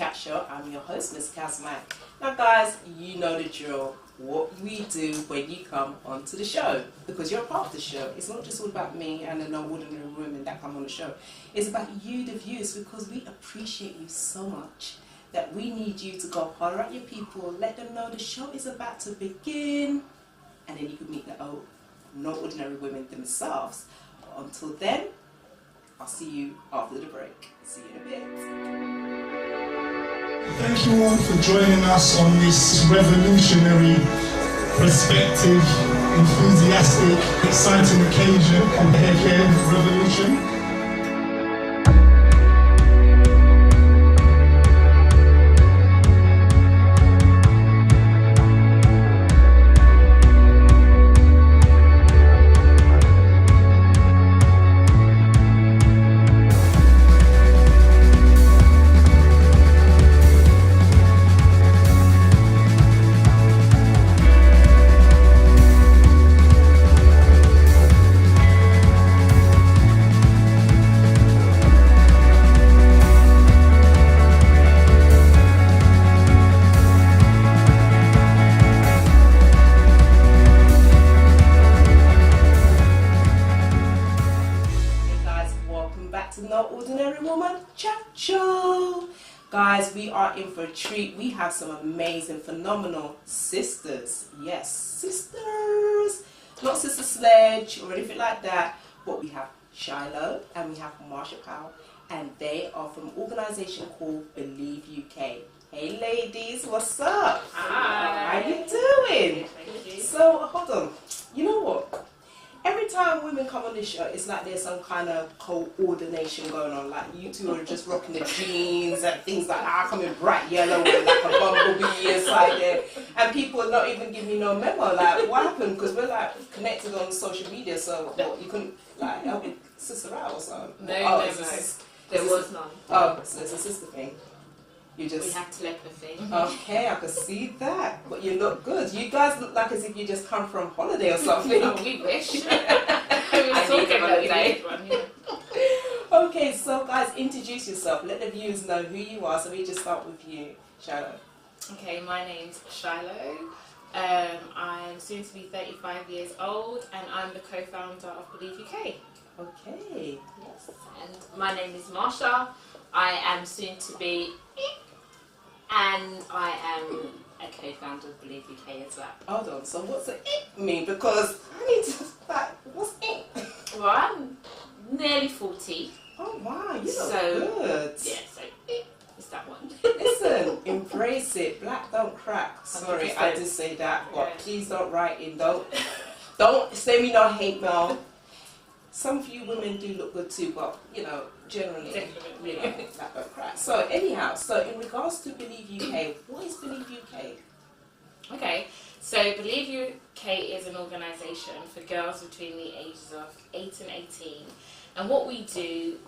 Chat Show. I'm your host, Miss Kazmac. Now guys, you know the drill. What we do when you come onto the show, because you're a part of the show. It's not just all about me and the no ordinary women that come on the show. It's about you, the viewers, because we appreciate you so much that we need you to go holler at your people, let them know the show is about to begin, and then you can meet the no ordinary women themselves. But until then, I'll see you after the break. See you in a bit. Thank you all for joining us on this revolutionary, perspective, enthusiastic, exciting occasion of the hair revolution. Guys, we are in for a treat. We have some amazing, phenomenal sisters. Yes, sisters. Not Sister Sledge or anything like that, but we have Chyloe and we have Marsha Powell, and they are from an organisation called BelEve UK. Hey ladies, what's up? Hi. How you doing? Thank you. So, hold on. You know what? Every time women come on this show, it's like there's some kind of coordination going on. Like you two are just rocking the jeans and things like that. I come in bright yellow with like a bumblebee inside there. And people are not even giving me no memo. Like, what happened? Because we're like connected on social media, so what, you couldn't like help your sister out or something? No, there was none. Oh, so it's a sister thing. You just... We have telepathy. Okay, I can see that. But you look good. You guys look like as if you just come from holiday or something. Oh, we wish. We were talking about that one, yeah. Okay, so guys, introduce yourself. Let the viewers know who you are. So we just start with you, Chyloe. Okay, my name's Chyloe. I'm soon to be 35 years old, and I'm the co-founder of BelEve UK. Okay. Yes. And my name is Marsha. I am soon to be, and I am a co-founder of BelEve UK as well. Hold on. So what's it mean? Because I need to like, what's it? Well, I'm nearly 40. Oh wow, you look So, good. Yeah, so it's that one. Listen, embrace it. Black don't crack. Sorry, 100%. I did say that, but Yeah. please don't write in. Don't say me no hate mail. Some of you women do look good too, but you know, generally, Definitely. you know, black don't crack. So anyhow, so in regards to BelEve UK, what is BelEve UK? Okay, so BelEve UK is an organisation for girls between the ages of 8 and 18, and what we do,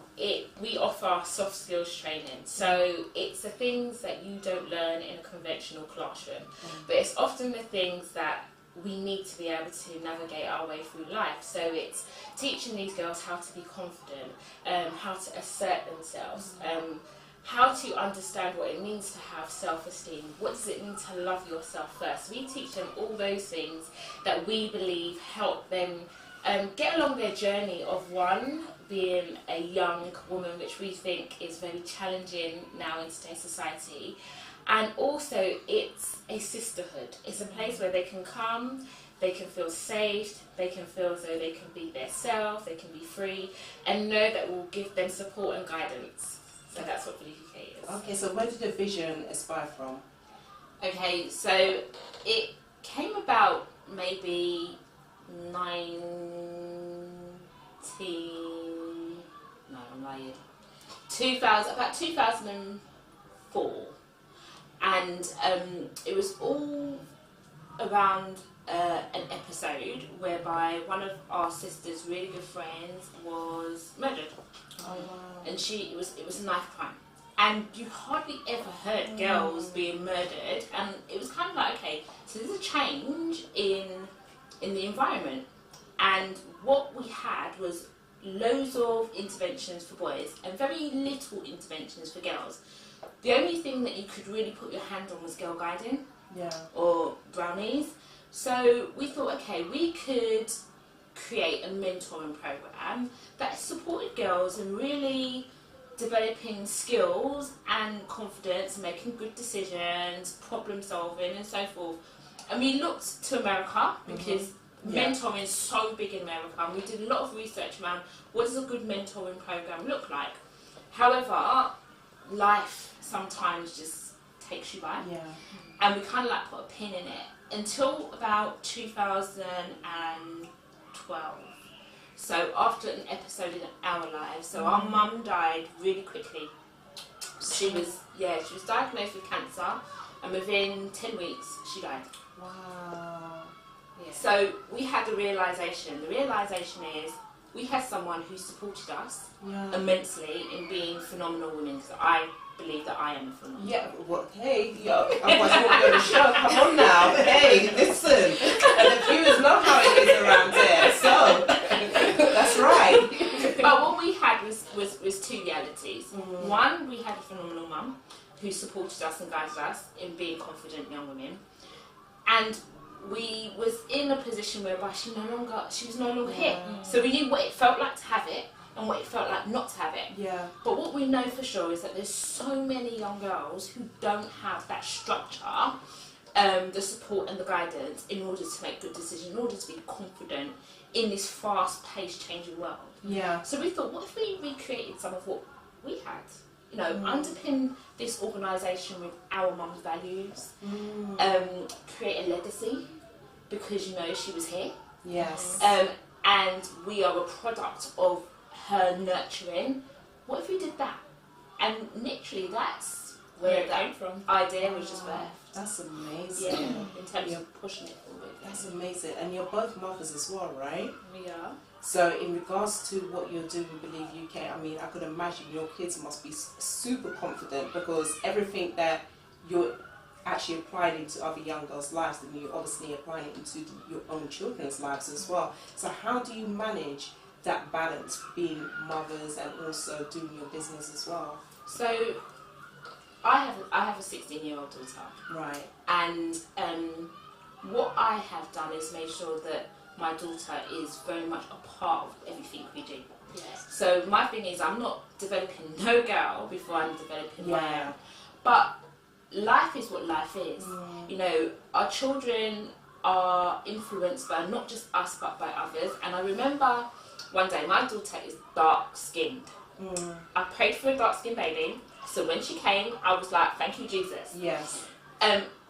we offer soft skills training. So it's the things that you don't learn in a conventional classroom, but it's often the things that we need to be able to navigate our way through life. So it's teaching these girls how to be confident, how to assert themselves, how to understand what it means to have self-esteem. What does it mean to love yourself first? We teach them all those things that we believe help them get along their journey of one, being a young woman, which we think is very challenging now in today's society. And also, it's a sisterhood. It's a place where they can come, they can feel safe, they can feel as though they can be their self, they can be free, and know that we'll give them support and guidance. So that's what BelEve UK is. Okay, so where did the vision aspire from? Okay, so it came about maybe 2004. And it was all around an episode whereby one of our sister's really good friends was murdered. Oh wow. And it was a knife crime. And you hardly ever heard girls being murdered, and it was kind of like, okay, so there's a change in the environment. And what we had was loads of interventions for boys and very little interventions for girls. the only thing that you could really put your hand on was girl guiding. Yeah. Or brownies. So we thought, okay, we could create a mentoring program that supported girls in really developing skills and confidence, making good decisions, problem solving and so forth. And we looked to America because mentoring is so big in America, and we did a lot of research around what does a good mentoring program look like. However, life sometimes just takes you by. Yeah. And we kind of like put a pin in it until about 2012. So after an episode in our lives, so our mum died really quickly. She was diagnosed with cancer, and within 10 weeks she died. Wow. Yeah. So we had the realisation. The realisation is we had someone who supported us immensely in being phenomenal women. Because I believe that I am a phenomenal. Yeah, well, hey, otherwise you won't be on the show. Come on now. Hey, listen. And the viewers know how it is around there. So, that's right. But what we had was two realities. One, we had a phenomenal mum who supported us and guided us in being confident young women. And we was in a position whereby she was no longer here. So we knew what it felt like to have it and what it felt like not to have it. Yeah. But what we know for sure is that there's so many young girls who don't have that structure, the support and the guidance in order to make good decisions, in order to be confident in this fast-paced changing world. Yeah. So we thought, what if we recreated some of what we had? You know, underpin this organisation with our mum's values, create a legacy, because, you know, she was here. Yes. And we are a product of her nurturing. What if we did that? And literally that's where that came from. Idea was just birthed. That's amazing. Yeah, in terms of pushing it forward. That's amazing. And you're both mothers as well, right? We are. So in regards to what you're doing with BelEve UK, I mean, I could imagine your kids must be super confident, because everything that you're actually applying into other young girls' lives, then you're obviously applying it into your own children's lives as well. So how do you manage that balance, being mothers and also doing your business as well? So I have a 16-year-old daughter. Right. And what I have done is made sure that my daughter is very much a part of everything we do. Yes. So my thing is, I'm not developing no girl before I'm developing my own. But life is what life is. You know, our children are influenced by not just us but by others. And I remember one day, my daughter is dark skinned. I prayed for a dark skinned baby. So when she came, I was like, thank you, Jesus. Yes.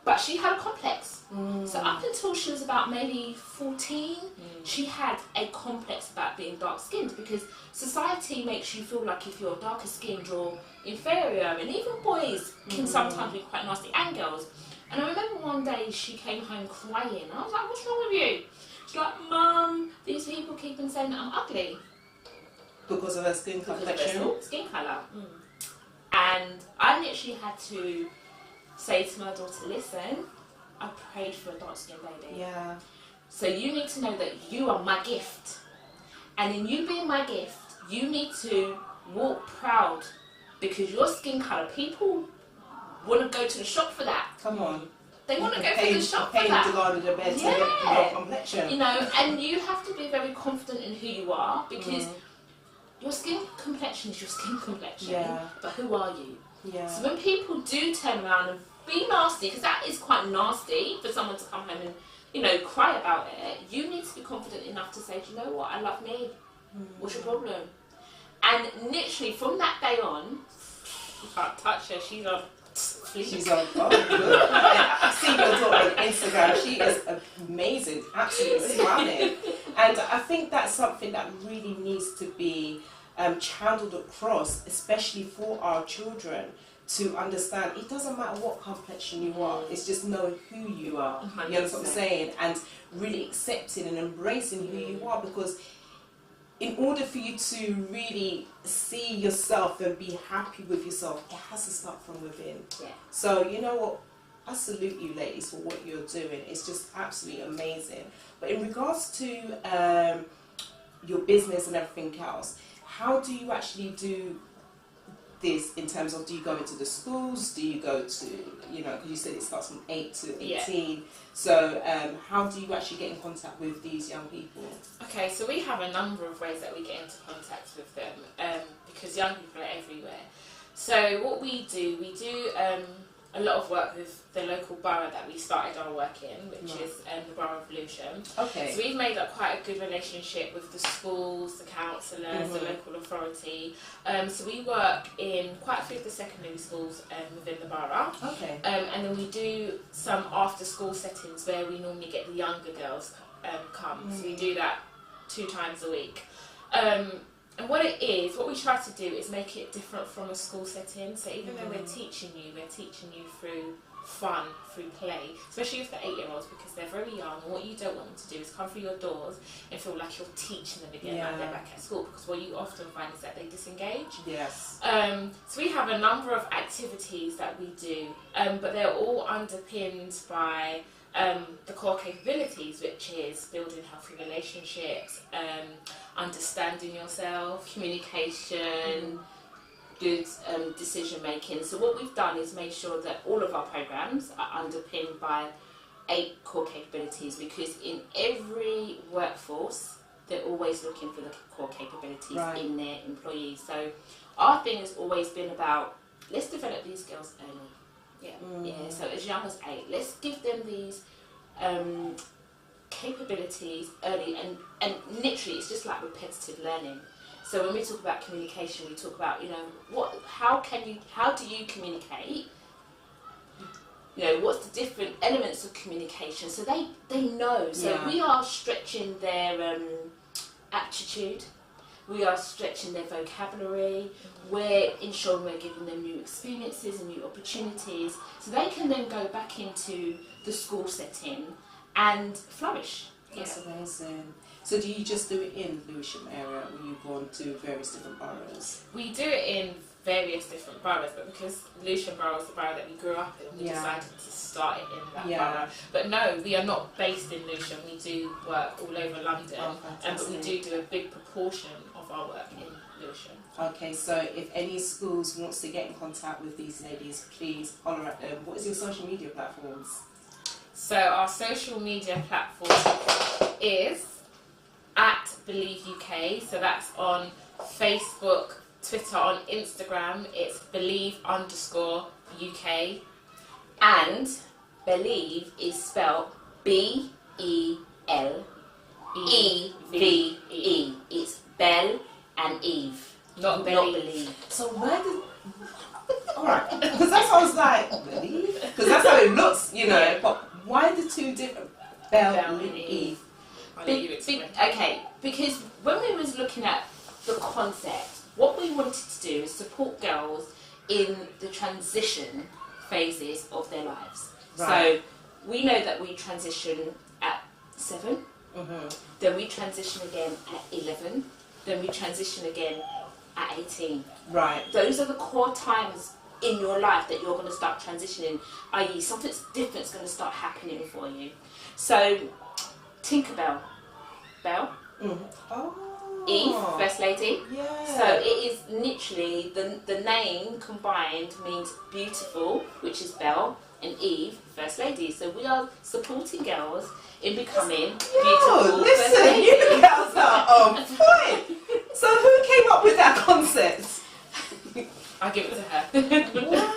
But she had a complex. So up until she was about maybe 14, she had a complex about being dark skinned, because society makes you feel like if you're darker skinned you're inferior, and even boys can sometimes be quite nasty, and girls. And I remember one day she came home crying. I was like, what's wrong with you? She's like, Mum, these people keep on saying that I'm ugly. Because of her skin complexion? Skin colour. And I literally had to say to my daughter, listen, I prayed for a dark skinned baby. Yeah. So you need to know that you are my gift. And in you being my gift, you need to walk proud, because your skin colour, people want to go to the shop for that. Come on. They want to go to the shop for that. To go to the bed to get your complexion. You know, and you have to be very confident in who you are, because your skin complexion is your skin complexion. Yeah. But who are you? Yeah. So when people do turn around and be nasty, because that is quite nasty for someone to come home and, you know, cry about it, you need to be confident enough to say, do you know what, I love me. What's your problem? And literally from that day on, you can't touch her, she's on. She's on. Oh, good. I've seen your daughter on Instagram. She is amazing, absolutely stunning. And I think that's something that really needs to be channeled across, especially for our children, to understand it doesn't matter what complexion you are, it's just knowing who you are. 100%. You know what I'm saying? And really accepting and embracing who you are, because in order for you to really see yourself and be happy with yourself, it has to start from within. Yeah. So you know what? I salute you ladies for what you're doing. It's just absolutely amazing. But in regards to your business and everything else, how do you actually do this in terms of, do you go into the schools? Do you go to, you know, because you said it starts from 8 to 18. Yeah. So how do you actually get in contact with these young people? Okay, so we have a number of ways that we get into contact with them because young people are everywhere. So what we do a lot of work with the local borough that we started our work in, which is the Borough of Lewisham. Okay. So we've made up quite a good relationship with the schools, the councillors, the local authority. So we work in quite a few of the secondary schools within the borough. Okay. And then we do some after-school settings where we normally get the younger girls come. So we do that 2 times a week. And what we try to do is make it different from a school setting. So even though we're teaching you through fun, through play, especially with the 8-year-olds, because they're very young, and what you don't want them to do is come through your doors and feel like you're teaching them again, like they're back at school, because what you often find is that they disengage. Yes. So we have a number of activities that we do, but they're all underpinned by the core capabilities, which is building healthy relationships, understanding yourself, communication, good decision making. So what we've done is made sure that all of our programs are underpinned by 8 core capabilities, because in every workforce they're always looking for the core capabilities in their employees. So our thing has always been about, let's develop these girls early. Yeah, so as young as 8, let's give them these capabilities early, and literally it's just like repetitive learning. So when we talk about communication, we talk about, you know, how do you communicate? You know, what's the different elements of communication? So they know. So we are stretching their aptitude. We are stretching their vocabulary. We're ensuring we're giving them new experiences and new opportunities, so they can then go back into the school setting and flourish. That's amazing. So do you just do it in Lewisham area, or you go on to various different boroughs? We do it in various different boroughs, but because Lewisham Borough is the borough that we grew up in, we decided to start it in that borough. But no, we are not based in Lewisham. We do work all over London, but we do a big proportion of our work in Lewisham. Okay, so if any schools wants to get in contact with these ladies, please holler at them. What is your social media platforms? So our social media platform is at BelEve UK. So that's on Facebook, Twitter, on Instagram. It's BelEve_UK, and BelEve is spelled BelEve. It's Bel and Eve, not BelEve. So where did? All right, because that's how I was like, BelEve, because that's how it looks, you know. But why the 2 different Bel and Eve? I'll let you explain. Okay, because when we was looking at the concept, what we wanted to do is support girls in the transition phases of their lives. Right. So we know that we transition at 7, then we transition again at 11, then we transition again at 18. Right. Those are the core times in your life that you're going to start transitioning, i.e. something different is going to start happening for you. So Tinkerbell, Belle, Eve, First Lady. Yeah. So it is literally, the name combined means beautiful, which is Belle, and Eve, First Lady. So we are supporting girls in becoming beautiful. Listen, you girls are on point. So who came up with that concept? I'll give it to her.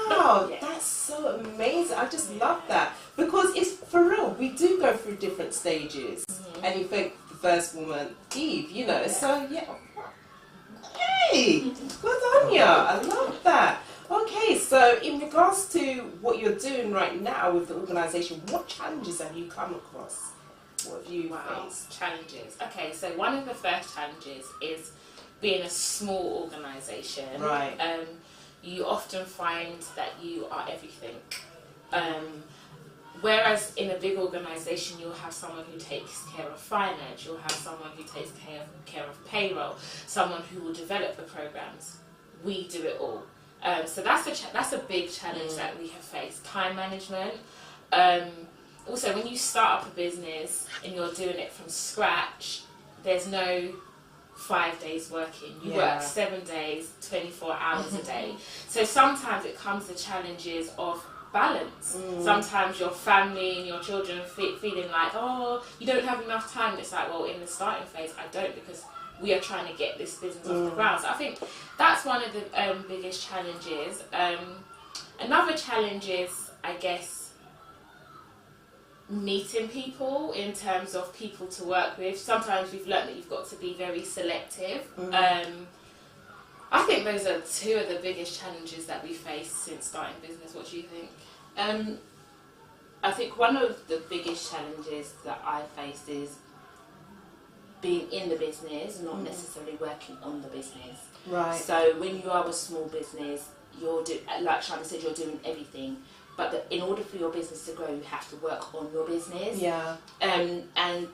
Wow, that's so amazing. I just love that, because it's for real. We do go through different stages, and you think the first woman, Eve, you know. So yay, good on you. I love that. Okay, so in regards to what you're doing right now with the organisation, what challenges have you come across? What have you faced? Challenges. Okay, so one of the first challenges is being a small organisation. Right. You often find that you are everything. Whereas in a big organisation, you'll have someone who takes care of finance, you'll have someone who takes care of payroll, someone who will develop the programmes. We do it all. So that's a big challenge that we have faced. Time management. Also, when you start up a business and you're doing it from scratch, there's no 5 days working. You Yeah. work 7 days, 24 hours a day. So sometimes it comes to challenges of balance. Sometimes your family and your children feeling like, oh, you don't have enough time. It's like, well, in the starting phase, I don't, because we are trying to get this business off the ground. So I think that's one of the biggest challenges. Another challenge is, I guess, meeting people in terms of people to work with. Sometimes we've learned that you've got to be very selective. I think those are two of the biggest challenges that we face since starting business. What do you think? I think one of the biggest challenges that I faced is being in the business, not necessarily working on the business. Right. So when you are a small business, like Shana said, you're doing everything. But in order for your business to grow, you have to work on your business. Yeah. And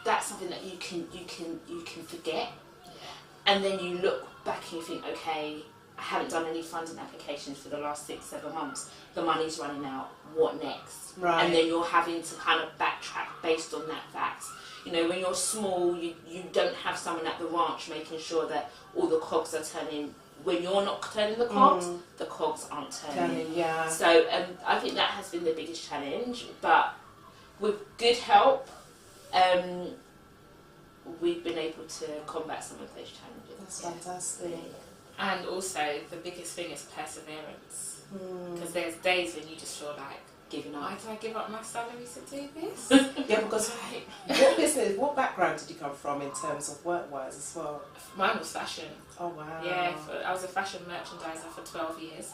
that's something that you can forget. And then you look back and you think, okay, I haven't done any funding applications for the last 6-7 months. The money's running out. What next? Right. And then you're having to kind of backtrack based on that fact. You know, when you're small, you don't have someone at the ranch making sure that all the cogs are turning. When you're not turning the cogs aren't turning. Yeah. So I think that has been the biggest challenge. But with good help, we've been able to combat some of those challenges. That's fantastic. And also, the biggest thing is perseverance. Because there's days when you just feel like, Giving why up. did I give up my salary to do this? Yeah, because what background did you come from in terms of work-wise as well? Mine was fashion. Oh wow. Yeah, I was a fashion merchandiser for 12 years,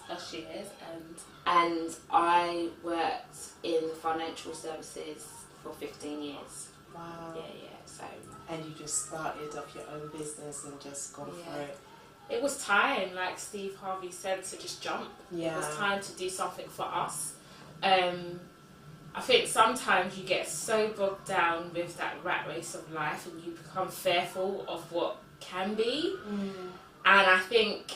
And I worked in financial services for 15 years. Wow. Yeah. So. And you just started off your own business and just gone for it. It was time, like Steve Harvey said, to just jump. Yeah. It was time to do something for us. I think sometimes you get so bogged down with that rat race of life and you become fearful of what can be. And I think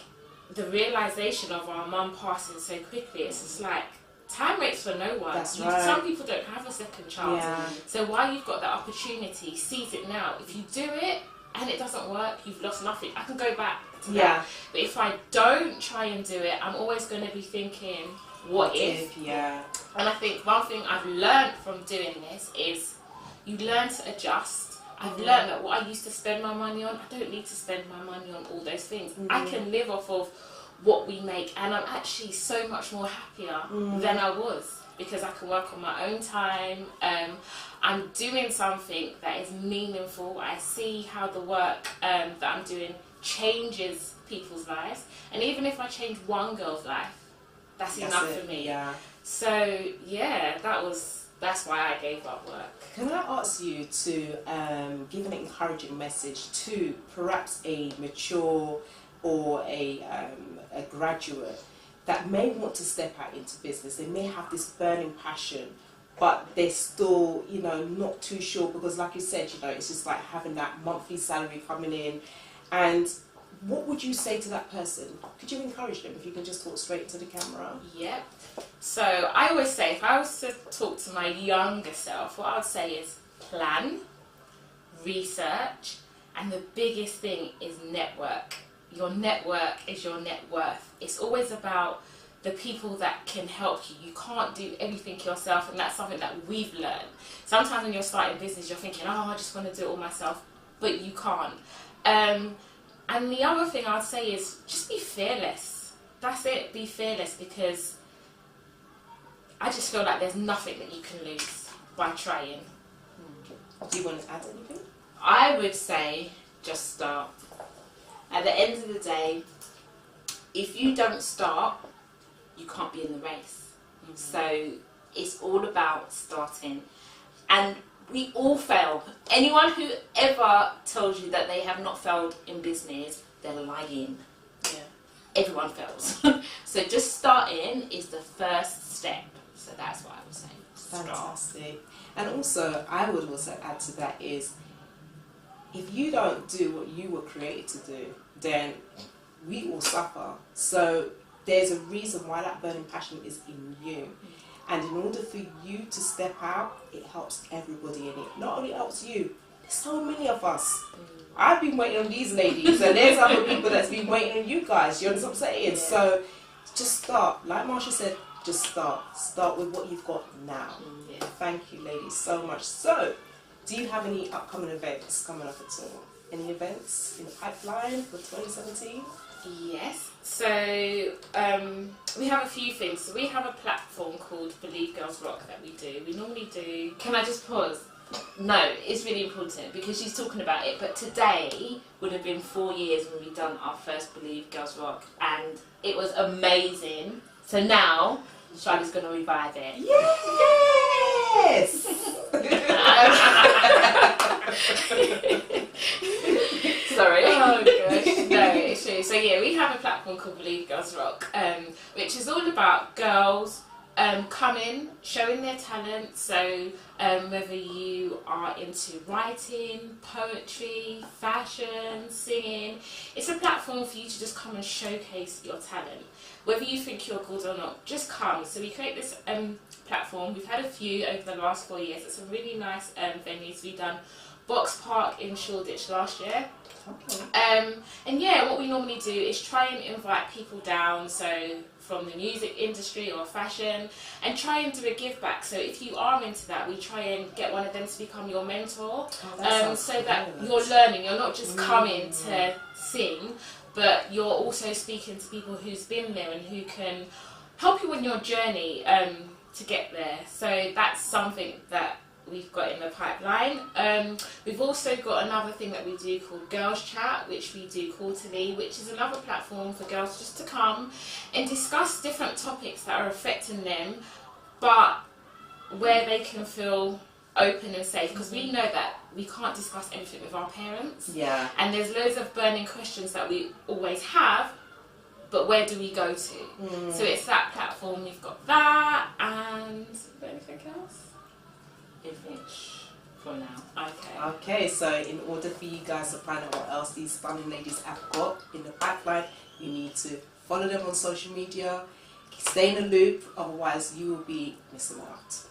the realisation of our mum passing so quickly, it's just like, time waits for no one. That's right. Some people don't have a second chance. Yeah. So while you've got that opportunity, seize it now. If you do it and it doesn't work, you've lost nothing. I can go back to that. But if I don't try and do it, I'm always going to be thinking, what if? Yeah. And I think one thing I've learned from doing this is you learn to adjust. I've learned that what I used to spend my money on, I don't need to spend my money on all those things. I can live off of what we make, and I'm actually so much more happier than I was, because I can work on my own time. I'm doing something that is meaningful. I see how the work that I'm doing changes people's lives, and even if I change one girl's life, that's enough for me. Yeah. So yeah, that's why I gave up work. Can I ask you to give an encouraging message to perhaps a mature or a graduate that may want to step out into business? They may have this burning passion, but they're still, not too sure, because like you said, it's just like having that monthly salary coming in. And what would you say to that person? Could you encourage them if you can just talk straight to the camera? Yep. So I always say, if I was to talk to my younger self, what I would say is plan, research, and the biggest thing is network. Your network is your net worth. It's always about the people that can help you. You can't do everything yourself, and that's something that we've learned. Sometimes when you're starting business, you're thinking, oh, I just want to do it all myself, but you can't. And the other thing I'd say is just be fearless. That's it, be fearless, because I just feel like there's nothing that you can lose by trying. Do you want to add anything? I would say just start. At the end of the day, if you don't start, you can't be in the race. So it's all about starting. And we all fail. Anyone who ever tells you that they have not failed in business, they're lying. Yeah. Everyone fails. So just starting is the first step. So that's what I would say. Start. Fantastic. And also, I would also add to that is, if you don't do what you were created to do, then we all suffer. So there's a reason why that burning passion is in you. And in order for you to step out, it helps everybody in it. Not only helps you, There's so many of us. I've been waiting on these ladies, and there's other people that's been waiting on you guys. You understand what I'm saying? Yeah. So just start. Like Marsha said, just start. Start with what you've got now. Yeah. Thank you, ladies, so much. So, do you have any upcoming events coming up at all? Any events in the pipeline for 2017? Yes. So we have a few things. So we have a platform called BelEve Girls Rock that we do. We normally do. Can I just pause? No, it's really important because she's talking about it. But today would have been 4 years when we done our first BelEve Girls Rock, and it was amazing. So now Charlie's going to revive it. Yes. Sorry. Oh gosh. No, it's true. So yeah, we have a platform called BelEve Girls Rock, which is all about girls coming, showing their talent. So whether you are into writing, poetry, fashion, singing, it's a platform for you to just come and showcase your talent. Whether you think you're good or not, just come. So we create this platform. We've had a few over the last 4 years. It's a really nice venues. We've done Box Park in Shoreditch last year. Okay. And yeah, what we normally do is try and invite people down, so from the music industry or fashion, and try and do a give back. So if you are into that, we try and get one of them to become your mentor, so that you're learning. You're not just coming to sing, but you're also speaking to people who's been there and who can help you on your journey to get there. So that's something that we've got in the pipeline. We've also got another thing that we do called Girls Chat, which we do quarterly, which is another platform for girls just to come and discuss different topics that are affecting them, but where they can feel open and safe, because we know that we can't discuss anything with our parents. Yeah. And there's loads of burning questions that we always have, but where do we go to? So it's that platform. We've got that, and is there anything else? For now. Okay, so in order for you guys to find out what else these stunning ladies have got in the pipeline, you need to follow them on social media, stay in the loop, otherwise you will be missing out.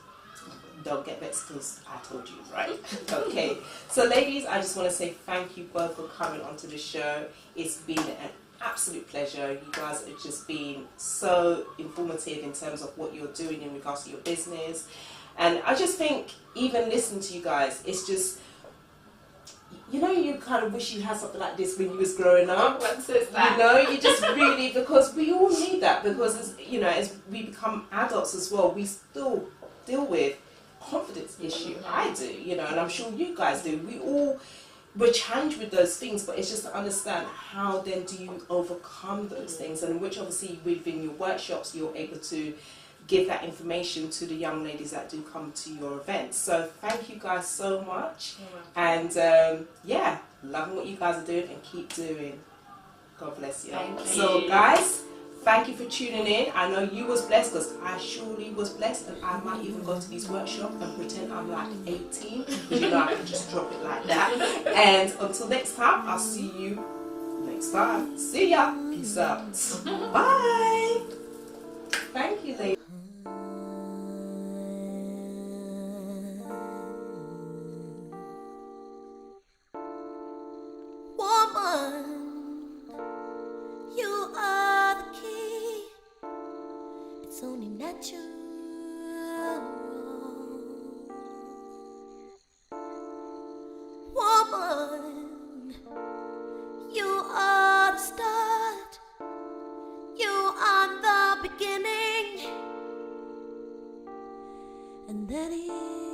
Don't get vexed because I told you, right? Okay, so ladies, I just want to say thank you both for coming onto the show. It's been an absolute pleasure. You guys have just been so informative in terms of what you're doing in regards to your business. And I just think, even listening to you guys, it's just, you know, you kind of wish you had something like this when you was growing up. What says that? You know, you just really, because we all need that, because, as, you know, as we become adults as well, we still deal with confidence issue. I do, you know, and I'm sure you guys do. We're challenged with those things, but it's just to understand how then do you overcome those things, and which obviously within your workshops you're able to give that information to the young ladies that do come to your events. So thank you guys so much, and yeah, loving what you guys are doing, and keep doing. God bless you. Thank you. So guys, thank you for tuning in. I know you was blessed, because I surely was blessed, and I might even go to these workshops and pretend I'm like 18, because you know I can just drop it like that. And until next time, I'll see you next time. See ya. Peace out. Bye. Thank you, ladies. You are the key. It's only natural. Woman, you are the start. You are the beginning, and that is